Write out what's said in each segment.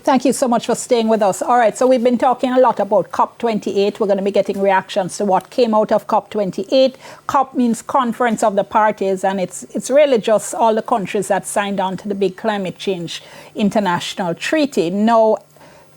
Thank you so much for staying with us. All right, so we've been talking a lot about COP28. We're going to be getting reactions to what came out of COP28. COP means Conference of the Parties, and it's really just all the countries that signed on to the big climate change international treaty. Now,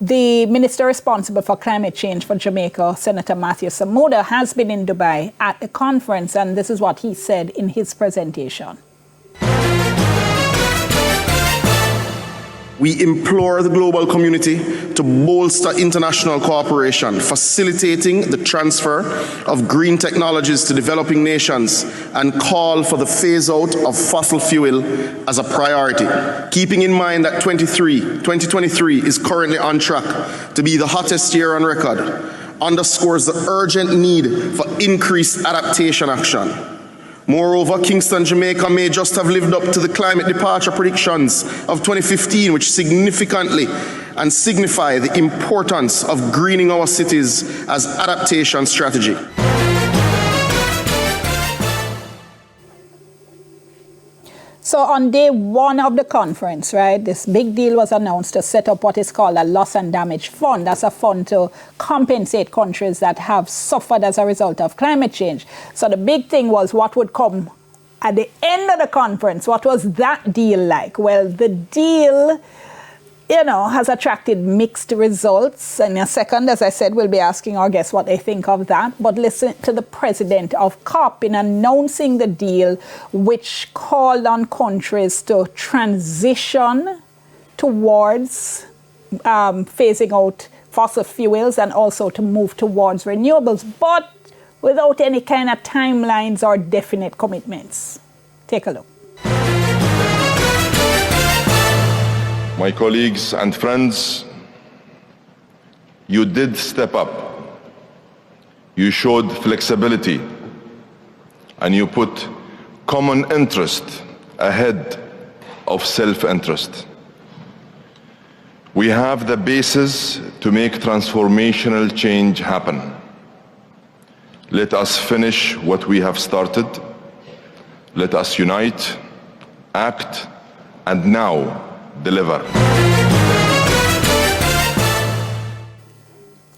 the minister responsible for climate change for Jamaica, Senator Matthew Samuda, has been in Dubai at the conference, and this is what he said in his presentation. We implore the global community to bolster international cooperation, facilitating the transfer of green technologies to developing nations, and call for the phase-out of fossil fuel as a priority. Keeping in mind that 2023 is currently on track to be the hottest year on record, underscores the urgent need for increased adaptation action. Moreover, Kingston, Jamaica may just have lived up to the climate departure predictions of 2015, which significantly and signify the importance of greening our cities as adaptation strategy. So on day one of the conference, right, this big deal was announced to set up what is called a loss and damage fund. That's a fund to compensate countries that have suffered as a result of climate change. So the big thing was what would come at the end of the conference. What was that deal like? Well, the deal, has attracted mixed results. In a second, as I said, we'll be asking our guests what they think of that. But listen to the president of COP in announcing the deal, which called on countries to transition towards phasing out fossil fuels and also to move towards renewables, but without any kind of timelines or definite commitments. Take a look. My colleagues and friends, you did step up. You showed flexibility, and you put common interest ahead of self-interest. We have the basis to make transformational change happen. Let us finish what we have started. Let us unite, act, and now deliver.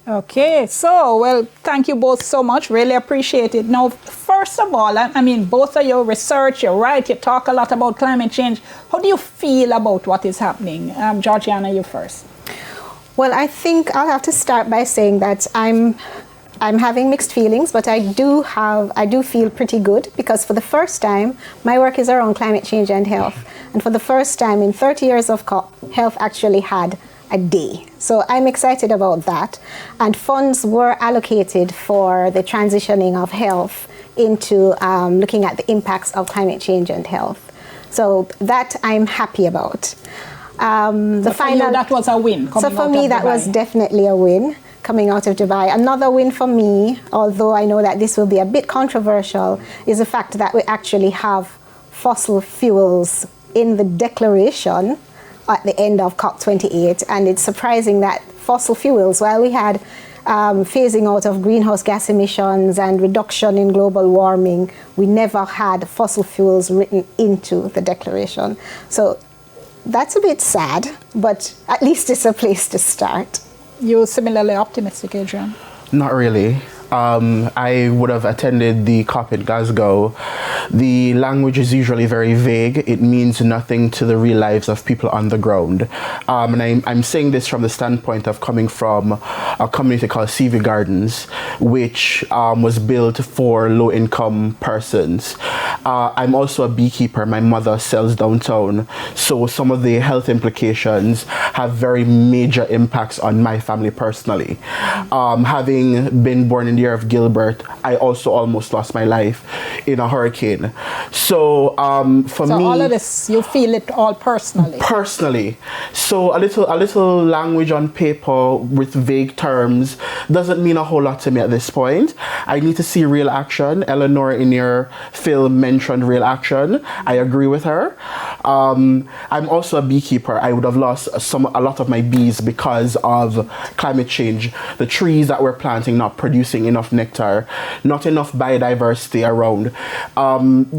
Okay, so, thank you both so much. Really appreciate it. Now, first of all, I mean, both of you research, you write, you talk a lot about climate change. How do you feel about what is happening? Georgiana, you first. Well, I think I'll have to start by saying that I'm having mixed feelings, but I do feel pretty good, because for the first time, my work is around climate change and health. And for the first time in 30 years of COP, health actually had a day. So I'm excited about that. And funds were allocated for the transitioning of health into looking at the impacts of climate change and health. So that I'm happy about. That was a win. So for me, that was definitely a win coming out of Dubai. Another win for me, although I know that this will be a bit controversial, is the fact that we actually have fossil fuels in the declaration at the end of COP28. And it's surprising that fossil fuels, while we had phasing out of greenhouse gas emissions and reduction in global warming, we never had fossil fuels written into the declaration. So that's a bit sad, but at least it's a place to start. You similarly optimistic, Adrian? Not really. I would have attended the COP in Glasgow. The language is usually very vague. It means nothing to the real lives of people on the ground. And I'm saying this from the standpoint of coming from a community called CV Gardens, which was built for low-income persons. I'm also a beekeeper. My mother sells downtown. So some of the health implications have very major impacts on my family personally. Having been born in the year of Gilbert, I also almost lost my life in a hurricane. So for me, all of this, you feel it all personally. Personally. So a little language on paper with vague terms doesn't mean a whole lot to me at this point. I need to see real action. Eleanor in your film mentioned real action. I agree with her. I'm also a beekeeper. I would have lost a lot of my bees because of climate change. The trees that we're planting not producing enough nectar, not enough biodiversity around.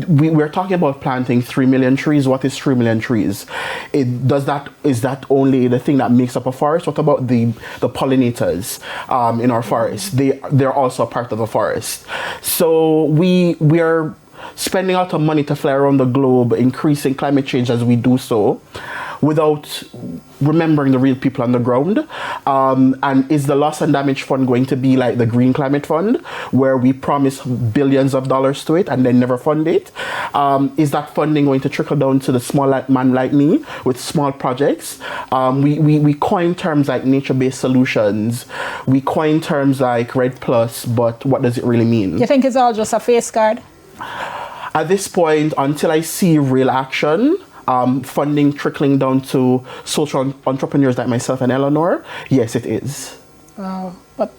We're talking about planting 3 million trees. What is 3 million trees? Is that only the thing that makes up a forest? What about the pollinators in our forest? They're also a part of a forest. So we are spending a lot of money to fly around the globe, increasing climate change as we do so, without remembering the real people on the ground. And is the loss and damage fund going to be like the Green Climate Fund, where we promise billions of dollars to it and then never fund it? Is that funding going to trickle down to the small man like me with small projects? We coin terms like nature-based solutions. We coin terms like Red Plus, but what does it really mean? You think it's all just a face card? At this point, until I see real action, funding trickling down to social entrepreneurs like myself and Eleanor, yes, it is. But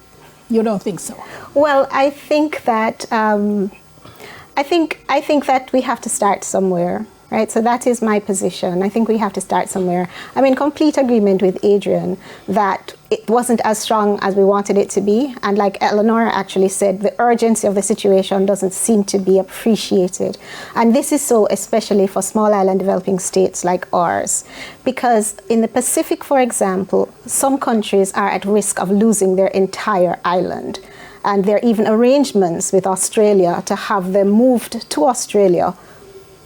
you don't think so? Well, I think that I think that we have to start somewhere, right? So that is my position. I think we have to start somewhere. I'm in complete agreement with Adrian that it wasn't as strong as we wanted it to be. And like Eleanor actually said, the urgency of the situation doesn't seem to be appreciated. And this is so especially for small island developing states like ours. Because in the Pacific, for example, some countries are at risk of losing their entire island. And there are even arrangements with Australia to have them moved to Australia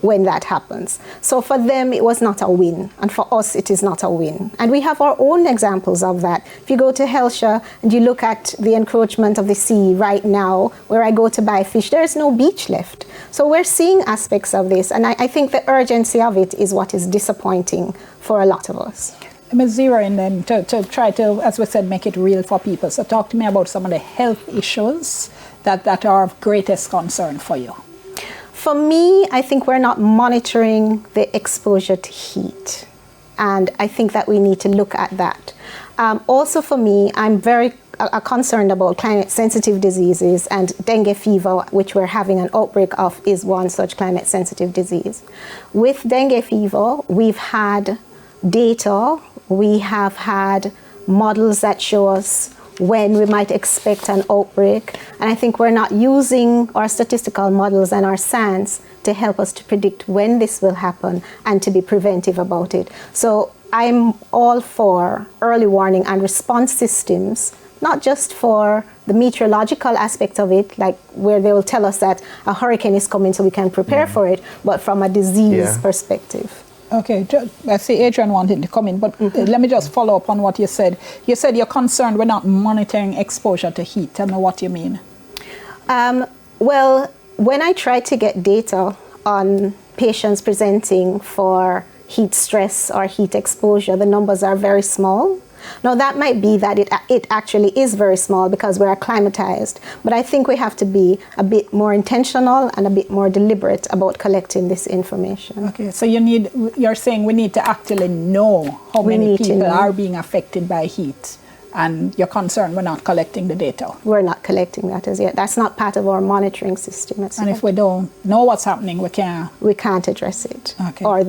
when that happens. So for them, it was not a win. And for us, it is not a win. And we have our own examples of that. If you go to Helsha and you look at the encroachment of the sea right now, where I go to buy fish, there is no beach left. So we're seeing aspects of this. And I think the urgency of it is what is disappointing for a lot of us. Let me zero in then to try to, as we said, make it real for people. So talk to me about some of the health issues that are of greatest concern for you. For me, I think we're not monitoring the exposure to heat. And I think that we need to look at that. Also for me, I'm very concerned about climate-sensitive diseases, and dengue fever, which we're having an outbreak of, is one such climate-sensitive disease. With dengue fever, we've had data, we have had models that show us when we might expect an outbreak. And I think we're not using our statistical models and our science to help us to predict when this will happen and to be preventive about it. So I'm all for early warning and response systems, not just for the meteorological aspect of it, like where they will tell us that a hurricane is coming so we can prepare for it, but from a disease perspective. Okay, I see Adrian wanted to come in, but let me just follow up on what you said. You said you're concerned we're not monitoring exposure to heat. Tell me what you mean. Well, when I try to get data on patients presenting for heat stress or heat exposure, the numbers are very small. Now, that might be that it actually is very small because we're acclimatized, but I think we have to be a bit more intentional and a bit more deliberate about collecting this information. Okay, so you're saying we need to actually know how many people are being affected by heat, and you're concerned we're not collecting the data. We're not collecting that as yet. That's not part of our monitoring system. And if we don't know what's happening, we can't address it. Okay. Or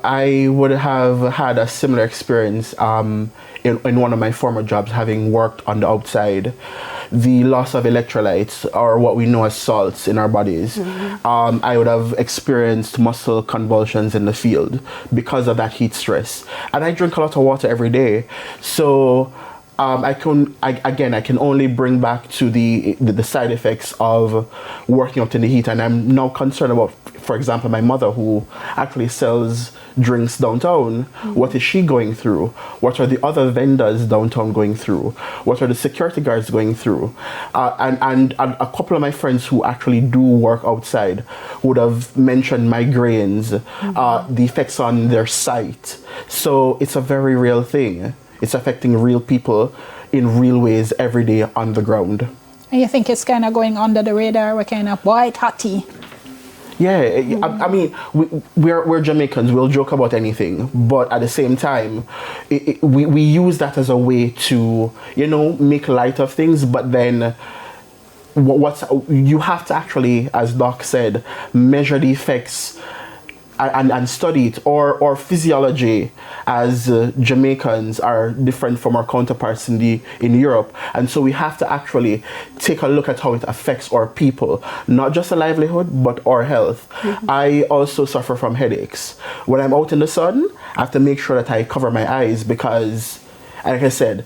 I would have had a similar experience in one of my former jobs, having worked on the outside. The loss of electrolytes, or what we know as salts in our bodies, I would have experienced muscle convulsions in the field because of that heat stress. And I drink a lot of water every day. So I can only bring back to the side effects of working out in the heat, and I'm now concerned about, for example, my mother, who actually sells drinks downtown. What is she going through? What are the other vendors downtown going through? What are the security guards going through? And a couple of my friends who actually do work outside would have mentioned migraines, the effects on their sight. So it's a very real thing. It's affecting real people in real ways every day on the ground. And you think it's kind of going under the radar? We're kind of white hotty. Yeah, I mean, we're Jamaicans. We'll joke about anything, but at the same time, we use that as a way to, make light of things. But then, you have to actually, as Doc said, measure the effects and study it, or physiology, as Jamaicans are different from our counterparts in Europe, and so we have to actually take a look at how it affects our people, not just a livelihood but our health. I also suffer from headaches. When I'm out in the sun, I have to make sure that I cover my eyes because, like I said,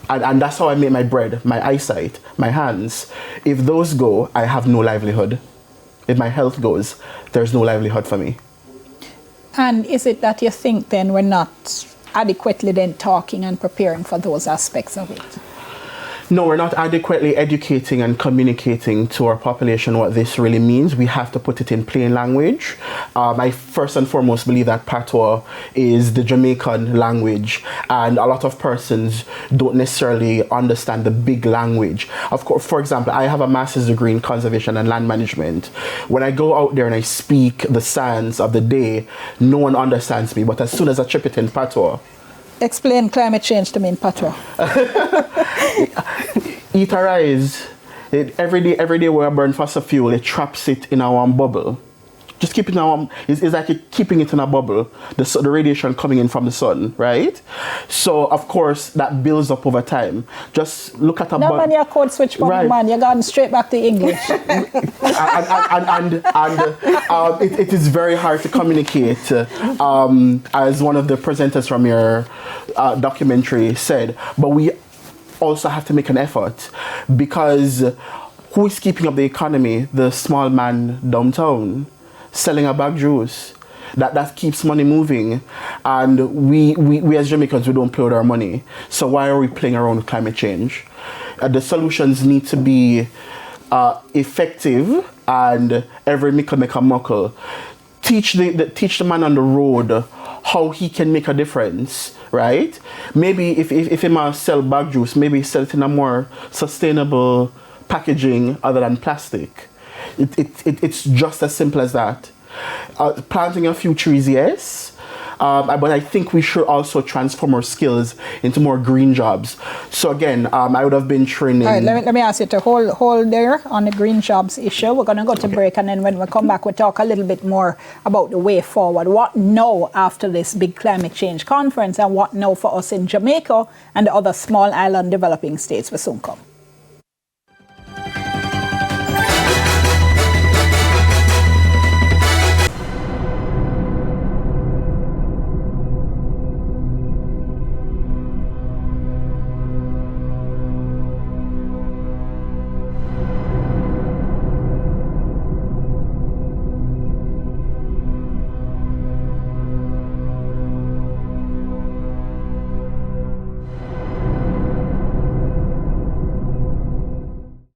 and that's how I make my bread, my eyesight, my hands. If those go, I have no livelihood. If my health goes, there's no livelihood for me. And is it that you think then we're not adequately then talking and preparing for those aspects of it? No, we're not adequately educating and communicating to our population what this really means. We have to put it in plain language. I first and foremost believe that patois is the Jamaican language, and a lot of persons don't necessarily understand the big language. Of course, for example, I have a master's degree in conservation and land management. When I go out there and I speak the science of the day, no one understands me. But as soon as I chip it in patois, explain climate change to me in patois. Eat a rice. Every day we burn fossil fuel, it traps it in our bubble. Just keep it in our, it's like you're keeping it in a bubble, the radiation coming in from the sun, right? So, of course, that builds up over time. Just look at a bubble. No, man, you're code switch for me, man. You're going straight back to English. It is very hard to communicate, as one of the presenters from your documentary said. But we also have to make an effort, because who is keeping up the economy? The small man downtown selling a bag juice. That keeps money moving, and we as Jamaicans, we don't play with our money. So why are we playing around with climate change? The solutions need to be effective, and every mickle make a muckle. Teach the man on the road how he can make a difference, right? Maybe if he must sell bag juice, maybe sell it in a more sustainable packaging other than plastic. It's just as simple as that. Planting a few trees, yes, but I think we should also transform our skills into more green jobs. So again, I would have been training. All right, let me ask you to hold there on the green jobs issue. We're going to go to break, and then when we come back, we'll talk a little bit more about the way forward. What now after this big climate change conference, and what now for us in Jamaica and the other small island developing states? Will soon come.